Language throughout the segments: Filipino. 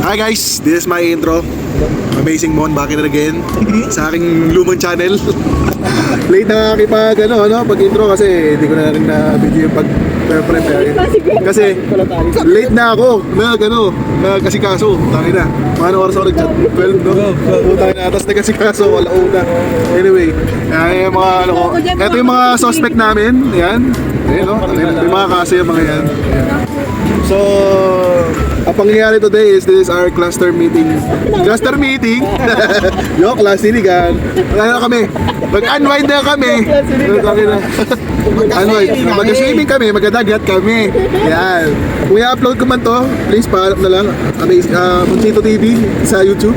Hi guys, this is my intro. Amazing Mon, back again sa aking lumang channel. Late na pag intro kasi hindi ko na rin na video yung pag-prepare. Kasi late na ako nagkasikaso. Tangin na. Mga oras ako nag-chat? 12 no? Tangin na, tapos nagkasikaso, wala una. Anyway, yung mga ito yung mga suspect namin. Yan. Ayan no? Yung mga kaso yung mga yan. So, ang pangyayari today is this our cluster meeting. Cluster meeting? Yo, class sinigan. Wala na kami. Mag-unwind na kami. Mag-unwind. Mag-swimming kami, mag-dagat kami. Yan. Kung i-upload ko man to, please pa-upload na lang. Munchito TV sa YouTube.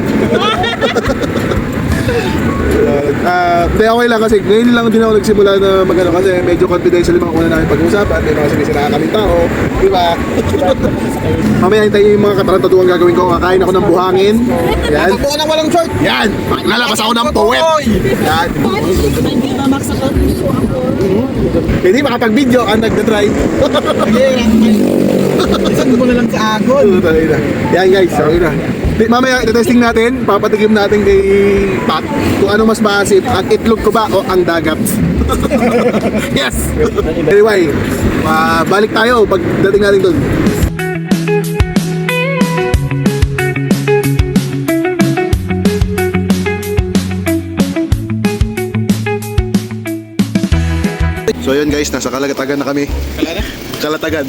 Hindi, okay lang kasi ngayon lang din ako nagsimula na magano kasi medyo confidential yung mga una namin pag-uusapan. May mga sinisiraan kaming tao, di ba? Mamaya hintayin yung mga katarantaduhan gagawin ko. Kakain ako ng buhangin. Yan. Ako ng walang short. Yan. Lalabas ako ng puwet. Yan. Hindi makapag-video ang nagda-drive. Saan mo na lang sa agol? Yan guys, okay na. Mamaya testing natin, papatikim natin kay Pat kung ano mas maasip, ang itlog ko ba o ang dagat. Yes! Anyway, balik tayo pagdating natin doon. So yun guys, nasa Kalatagan na kami. Kalatagan.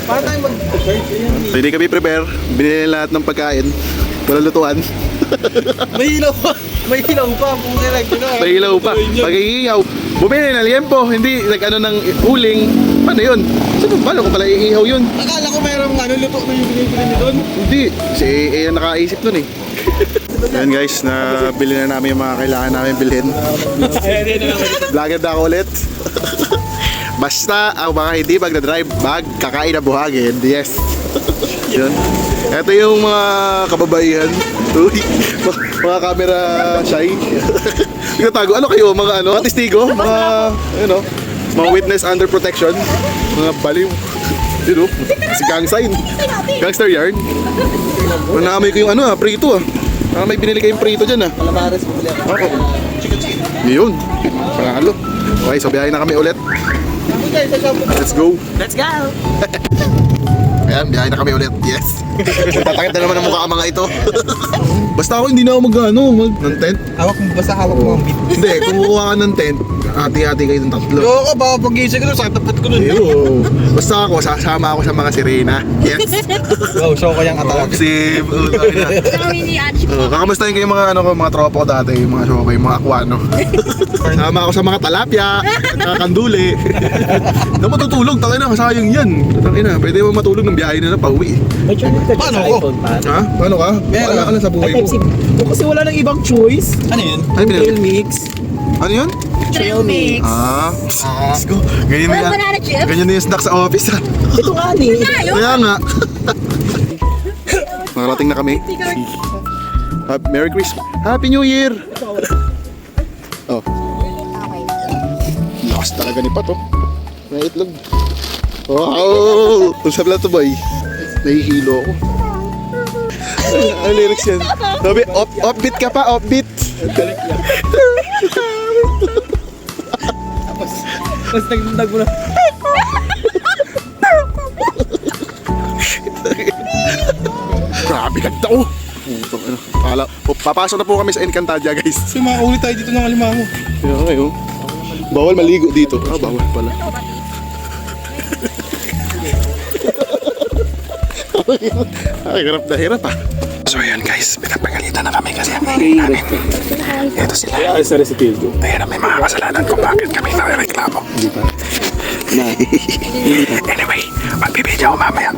Para tayo mag-search yan. So hindi kami prepare, binili lahat ng pagkain. Walang lutuan. May ilaw pa. May ilaw pa. May ilaw pa. Pag-iihaw. Bumili na liempo, hindi nag-ano ng uling. Paano yun? Paano kung pala iihaw yun? Akala ko mayroong luto na yung binibili niyo doon. Hindi. Si EA ang nakaisip nun eh. Ayan guys, nabili na namin yung mga kailangan namin bilhin. Vlogger na ako ulit. Basta ang mga hindi magdadrive, magkakain na buhangin. Yes. Yun. Ito yung mga kababaihan. Uy, mga camera shy. Tago. Ano kayo? Mga testigo? Mga, mga witness under protection. Mga baliw. Si gang sign. Gangster yarn. Manamay ko yung prito may binili kayong prito dyan Calamares, bumili ako. Ako. Yun. Panalo. Okay, so biyahe na kami ulit. Let's go. Let's go! Ayan, biyahe na kami ulit. Yes. Tatakit na naman ang mukha ang mga ito. Basta ako hindi na ako ng tent. Hawak mo ang beat. Hindi, kung kukuha ka ng tent, hati-hati kayo ng tatlo. Yo, baka pag-isip ko, sa tapat ko nun. Basta ako, sasama ako sa mga sirena. Yes. Go, show ko yung atalog. Si... kakamustahin kayo mga mga tropa ko dati, yung mga show ko, yung mga aquano. Sama ako sa mga talapia, kakanduli. Na matutulog, tangina, masayang yan. Tangina, pwede mo matulog ng biyahe na pauwi. Paano ko? Ha? Paano ka? Wala ka na sa buhay mo. Kasi wala nang ibang choice. Ano yun? Trail mix. Ano yun? Trail mix. Let's go. Ganyan na yung snack sa office ha. Ito nga ni. Kaya nga. Nakarating na kami. Merry Christmas. Happy New Year. Oh. Lakas talaga ni Pat May itlog. Wow! Kung sa plato boy, nahihilo ako. Ano lyrics yan? Sabi, offbeat ka pa, offbeat. Tapos nagdag mo na. Grabe ganda oh. Papasok na po kami sa Encantadia guys. So makaulit tayo dito ng alimango. Kaya ngayon, bawal maligo dito. Bawal pala. Ay, hirap na hirap So yun guys, pinapagalitan na kami kasi ang hingin namin. Ito sila. Ayan na may mga kasalanan kung bakit kami nare-reklamo. Anyway, magbibideo ako mamaya.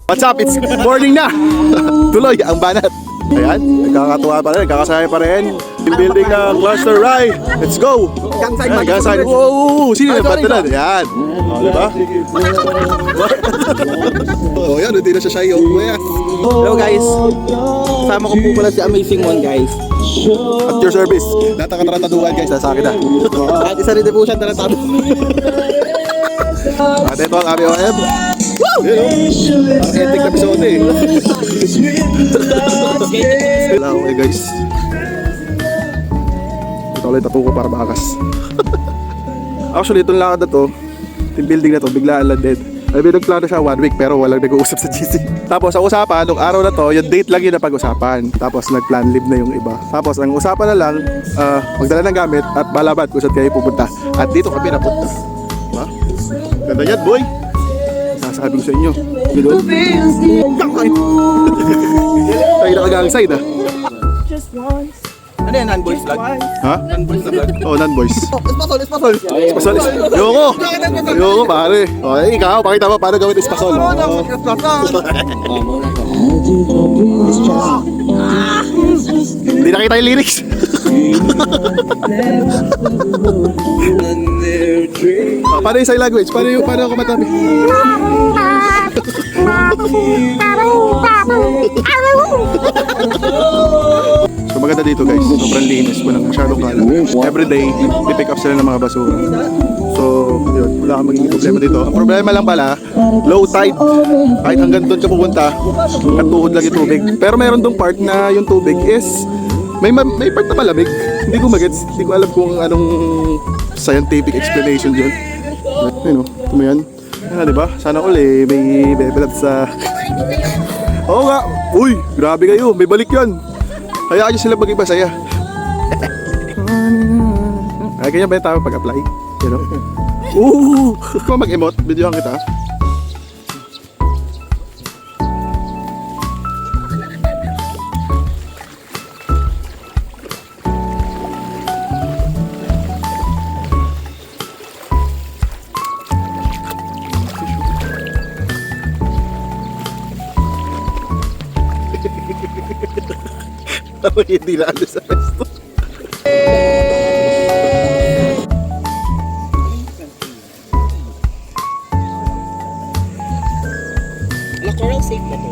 What's up? It's morning na! Tuloy ang banat. Ayan, nagkakatuwa pa rin, nagkakasaya pa rin. Team building ng Cluster Rye. Let's go! Gang side. Wow! Sino yung banda na? Ayan. O, diba? O, yan. Hindi na siya shy. Yes. Hello guys. Kasama ko po pala si Amazing One guys. At your service. Lahat ng katarataduhan guys, nasa akin na. At isa rin din po siya talatado. At ito ang aming OM. Yun o. Ang ending na episode eh. Hello, okay guys. Ito ulit tattoo ko para makas. Actually, itong lakad na to, team building na to, biglaan lang din. Ay, nagplano siya 1 week pero walang nag-uusap sa GC. Tapos ang usapan, nung araw na to, yung date lang yun na pag-usapan. Tapos nag-plan leave na yung iba. Tapos ang usapan na lang, magdala ng gamit at balabat kung saan kayo pupunta. At dito kami napunta. Diba? Ganda yan, boy! Sasabi ko sa inyo. Gano'n? Tayo nakagang side ah. Ano yan, non-boys vlog? Ha? Non-boys na vlog? Oh, non-boys. Espasol, espasol. Espasol. Ayoko pare. O, ikaw, pakita mo paano gawin espasol. Hindi nakita yung lyrics. Paano yung sign language? Paano ako matabi? So maganda dito guys, sobrang linis, walang masyadong kalat. Everyday, pipick up sila ng mga basura. So, yun, wala kang magiging problema dito. Ang problema lang pala, low tide. Kahit hanggang doon ka pupunta, at tuhod lang yung tubig. Pero meron dong part na yung tubig is, may part na malamig. Hindi ko magets, hindi ko alam kung anong scientific explanation dyan. Ayun o, tumayan. Yan, diba? Sana all may bebelat sa... Oo nga! Uy! Grabe kayo! May balik yan! Hayaan nyo sila mag-iba saya. Ay, ganyan ba yung tama pag-apply? You know? Kung mag-emote, videohan kita. Ako hindi na ano sa resto. Electoral safe na to?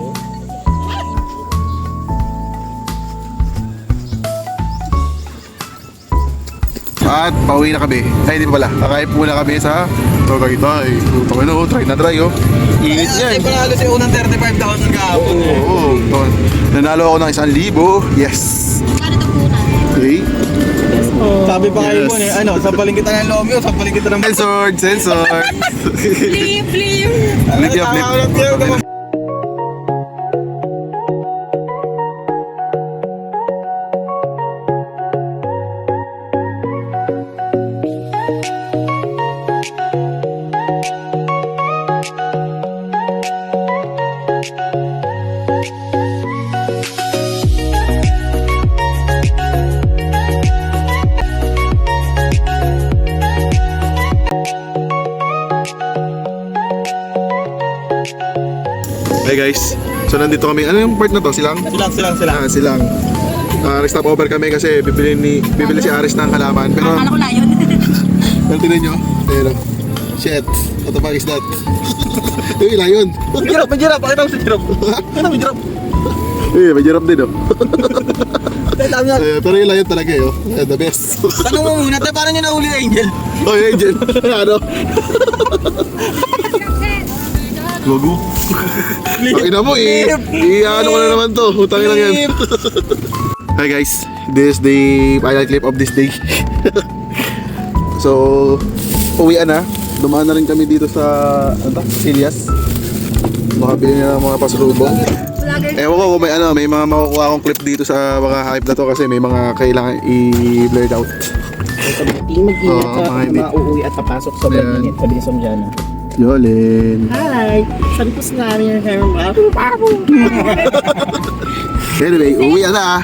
At pauwi na kami. Ay, hindi pa pala. Kakain muna kami sa Tagaytay. Putang ino, try na try oh. Init niya eh. Panalo si unang 35,000 kahapon. Oo. Nanalo ako ng 1,000. Yes. Okay. Sabi pa kayo mo ano, sampaling kita ng Lomeo, sampaling kita ng... Censored, censored. Flip, flip. Flip ya, flip. Hey guys, so nandito kami. Ano yung part na to? Silang? Silang. Silang. Stop over kami kasi bibili si Aris ng halaman. Pero, Akala ko layon. pero tinan nyo. Pero, shit. What the fuck is that? Yung ila yun. May jirap. Pakita mo sa jirap. Ano may jirap? Eh, may jirap din oh. Dami na. Pero yung layon talaga eh oh. Yeah, the best. Tanong mo muna, paano nyo nahuli na Angel? Oh, yeah, Angel. Ano? Gogo. Pakina mo eh. Ano ko na naman to. Utangin lang yan. Hi guys. This is the highlight clip of this day. So, uwian na. Dumaan na rin kami dito sa Silias. Makabili na ng mga pasalubong. Ewan ko kung may mga makukuha akong clip dito sa mga hype na to kasi may mga kailangan i-blurred out. Mag-ingat Oo, ka mga hindi. mauuwi at papasok sa Ayan. init. Sabi ni Somjana. Yolin. Hi! Sabi ko sa namin yung Anyway, uwi na ah.